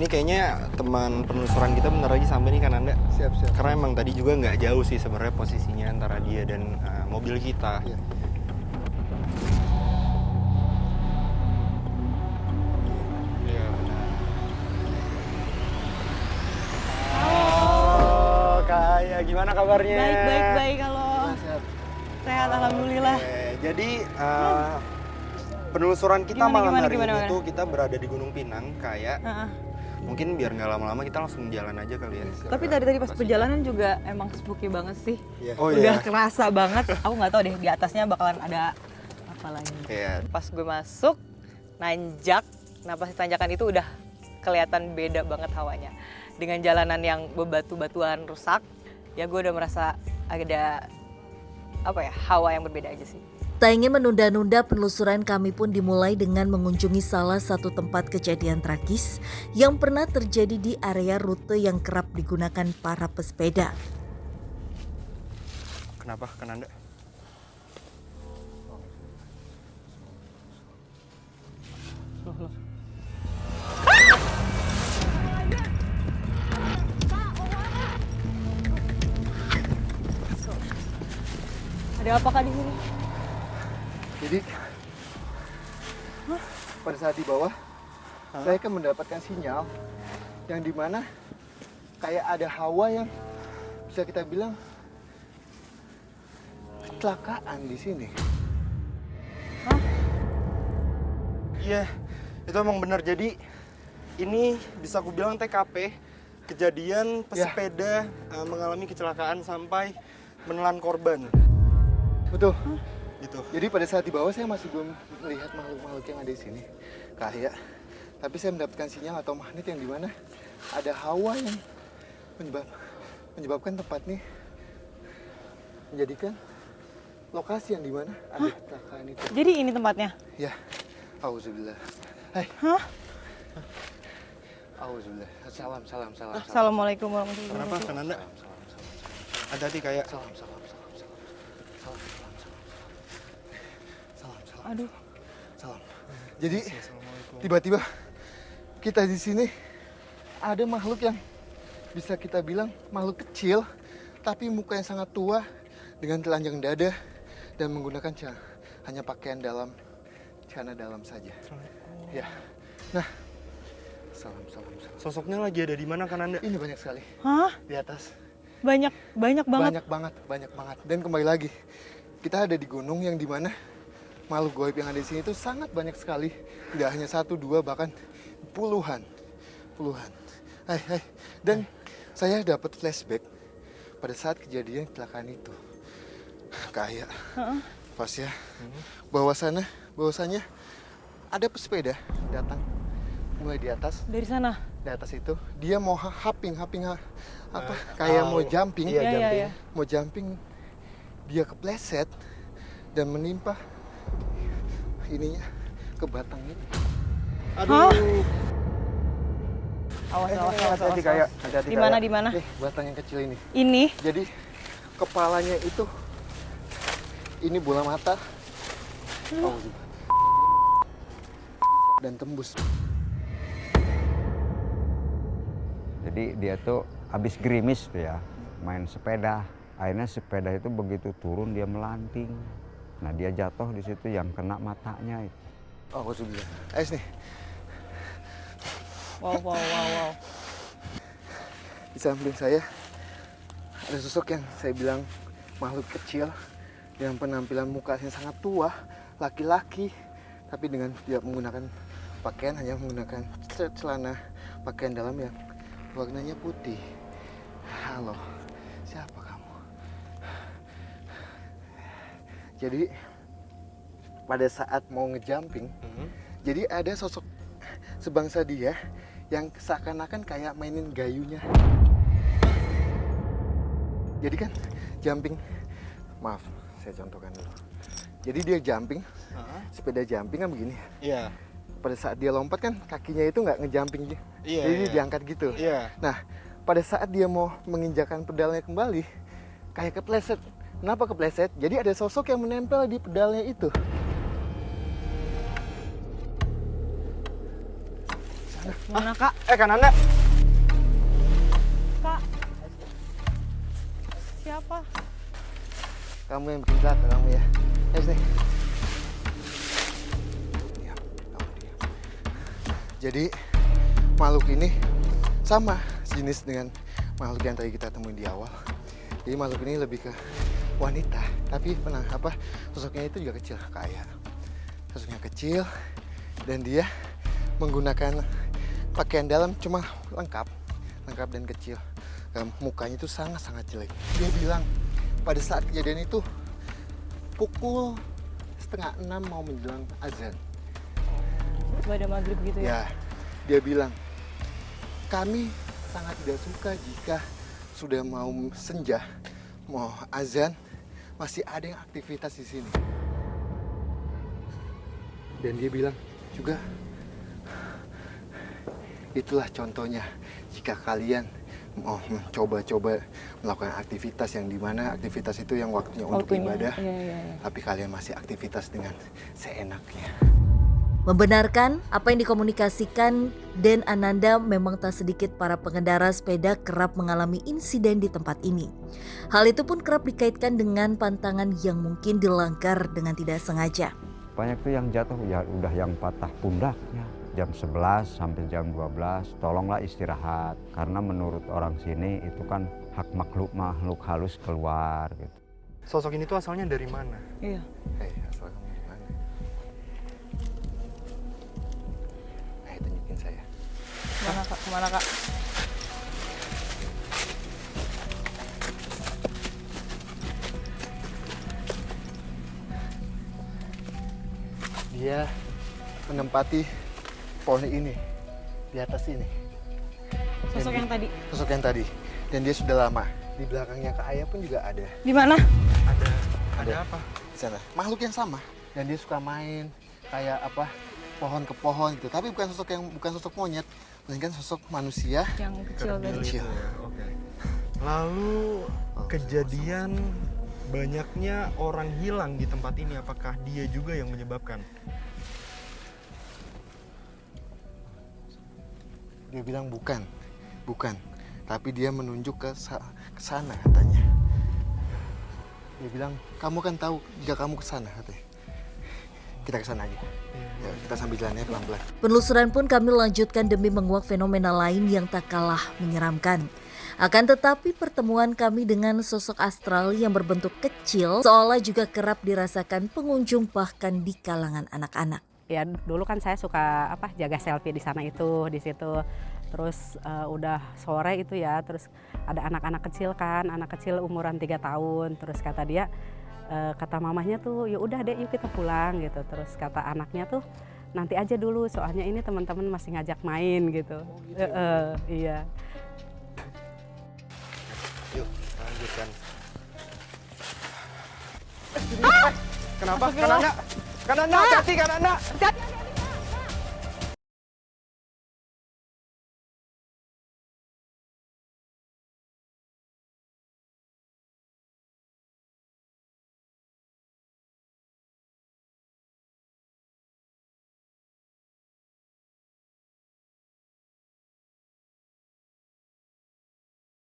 ini kayaknya teman penelusuran kita bentar lagi sampai nih kan Anda. Siap. Karena emang tadi juga nggak jauh sih sebenarnya posisinya antara dia dan mobil kita. Iya. Iya benar. Oh, Kayak gimana kabarnya? Baik kalau sehat. sehat alhamdulillah. Jadi penelusuran kita malam hari gimana? ini tuh kita berada di Gunung Pinang kayak Heeh. mungkin biar nggak lama-lama kita langsung jalan aja kali ya. Tapi tadi pas perjalanan juga emang spooky banget sih. Iya. Oh Udah iya. kerasa banget. Aku nggak tahu deh di atasnya bakalan ada apa lagi. Iya. Pas gue masuk nanjak, nah pas tanjakan itu udah kelihatan beda banget hawanya. Dengan jalanan yang bebatu-batuan rusak, ya gue udah merasa ada apa ya, hawa yang berbeda aja sih. Tak ingin menunda-nunda, penelusuran kami pun dimulai dengan mengunjungi salah satu tempat kejadian tragis yang pernah terjadi di area rute yang kerap digunakan para pesepeda. Kenapa kan Anda? Ada apakah di sini? Jadi pada saat di bawah saya kan mendapatkan sinyal yang dimana kayak ada hawa yang bisa kita bilang kecelakaan di sini. Iya, itu emang benar. Jadi ini bisa aku bilang TKP kejadian pesepeda mengalami kecelakaan sampai menelan korban. Betul. Gitu. Jadi pada saat di bawah saya masih belum melihat makhluk-makhluk yang ada di sini. Kayak, tapi saya mendapatkan sinyal atau magnet yang dimana ada hawa yang menyebabkan tempat ini menjadikan lokasi yang dimana ada kecelakaan itu. Jadi ini tempatnya? Ya, auzubillah. Hai. Hah? Auzubillah. Salam. Assalamualaikum warahmatullahi Kenapa wabarakatuh. kan Anda? Hati-hati kayak Salam. Aduh. Salam. Jadi Assalamualaikum. tiba-tiba kita di sini ada makhluk yang bisa kita bilang makhluk kecil, tapi muka yang sangat tua dengan telanjang dada dan menggunakan hanya pakaian dalam, celana dalam saja. Ya. Nah, salam. Sosoknya lagi ada di mana kan Anda? Ini banyak sekali Hah? di atas. Banyak banget. Banyak banget. Dan kembali lagi, kita ada di gunung yang dimana makhluk gaib yang ada di sini itu sangat banyak sekali. Tidak hanya satu, dua, bahkan puluhan. Hai. Dan saya dapat flashback pada saat kejadian kecelakaan itu. Kayak pas ya, bahwasannya ada pesepeda datang mulai di atas. Dari sana? Di atas itu dia mau hopping kayak mau jumping. Iya, Iya. Mau jumping, dia kepleset dan menimpa ininya ke batang ini. Aduh. Awas. Hati-hati kayak. Hati-hati Di mana? Nih, batang yang kecil ini. Ini? Jadi kepalanya itu ini bola mata. Dan tembus. Jadi dia tuh habis gerimis tuh ya, main sepeda. Akhirnya sepeda itu begitu turun dia melanting. Nah dia jatuh di situ yang kena matanya itu. Oh, sudah. Ais nih. Wow. Di samping saya ada sosok yang saya bilang makhluk kecil yang penampilan mukanya sangat tua, laki-laki, tapi dengan tidak menggunakan pakaian, hanya menggunakan celana pakaian dalam yang warnanya putih. Halo, siapa kamu? Jadi pada saat mau ngejumping, jadi ada sosok sebangsa dia yang seakan-akan kayak mainin gayunya. Jadi kan jumping, maaf saya contohkan dulu. Jadi dia jumping, sepeda jumping kan begini. Iya. Pada saat dia lompat kan kakinya itu nggak ngejumping, Iya. jadi diangkat gitu. Iya. Nah pada saat dia mau menginjakan pedalnya kembali, kayak kepleset. Kenapa kepleset? Jadi ada sosok yang menempel di pedalnya itu. Mana Kak? Kananda. Kak. Siapa? Kamu yang bikin celaka kamu ya. Ayo sini. Diam, kamu diam. Jadi makhluk ini sama jenis dengan makhluk yang tadi kita temuin di awal. Jadi makhluk ini lebih ke wanita, tapi sosoknya itu juga kecil kayak. Sosoknya kecil dan dia menggunakan pakaian dalam cuma lengkap dan kecil. Mukanya itu sangat jelek. Dia bilang pada saat kejadian itu pukul 5:30 mau menjelang azan. Pada maghrib gitu ya? Ya, dia bilang kami sangat tidak suka jika sudah mau senja, mau azan, masih ada yang aktivitas di sini. Dan dia bilang juga, itulah contohnya jika kalian mau mencoba-coba melakukan aktivitas yang dimana aktivitas itu yang waktunya untuk ibadah, tapi kalian masih aktivitas dengan seenaknya. Membenarkan apa yang dikomunikasikan Den Ananda, memang tak sedikit para pengendara sepeda kerap mengalami insiden di tempat ini. Hal itu pun kerap dikaitkan dengan pantangan yang mungkin dilanggar dengan tidak sengaja. Banyak tuh yang jatuh ya udah yang patah pundaknya. Jam 11 sampai jam 12 tolonglah istirahat. Karena menurut orang sini itu kan hak makhluk halus keluar gitu. Sosok ini tuh asalnya dari mana? Iya. Hei, asal kamu di mana? Ayo tunjukin saya. Mana Kak? Kemana Kak? Dia menempati pohon ini, di atas ini. Sosok yang tadi? Sosok yang tadi. Dan dia sudah lama. Di belakangnya Kak Ayah pun juga ada. Di mana? Ada apa? Di sana. Makhluk yang sama. Dan dia suka main kayak pohon ke pohon gitu. Tapi bukan sosok monyet, melainkan sosok manusia. Yang kecil tadi. Kecil. Oke. Lalu kejadian banyaknya orang hilang di tempat ini, apakah dia juga yang menyebabkan? Dia bilang bukan. Tapi dia menunjuk ke sana katanya. Dia bilang, kamu kan tahu jika kamu ke sana katanya. Kita ke sana aja. Ya, kita sambil jalannya pelan-pelan. Penelusuran pun kami lanjutkan demi menguak fenomena lain yang tak kalah menyeramkan. Akan tetapi pertemuan kami dengan sosok astral yang berbentuk kecil seolah juga kerap dirasakan pengunjung bahkan di kalangan anak-anak. Ya dulu kan saya suka jaga selfie di sana itu, di situ. Terus udah sore itu ya, terus ada anak-anak kecil kan, anak kecil umuran 3 tahun. Terus kata dia, kata mamahnya tuh, ya udah deh yuk kita pulang gitu. Terus kata anaknya tuh, nanti aja dulu soalnya ini teman-teman masih ngajak main gitu. Iya. Yuk, lanjutkan. Kenapa? Kananda, hati-hati Kananda.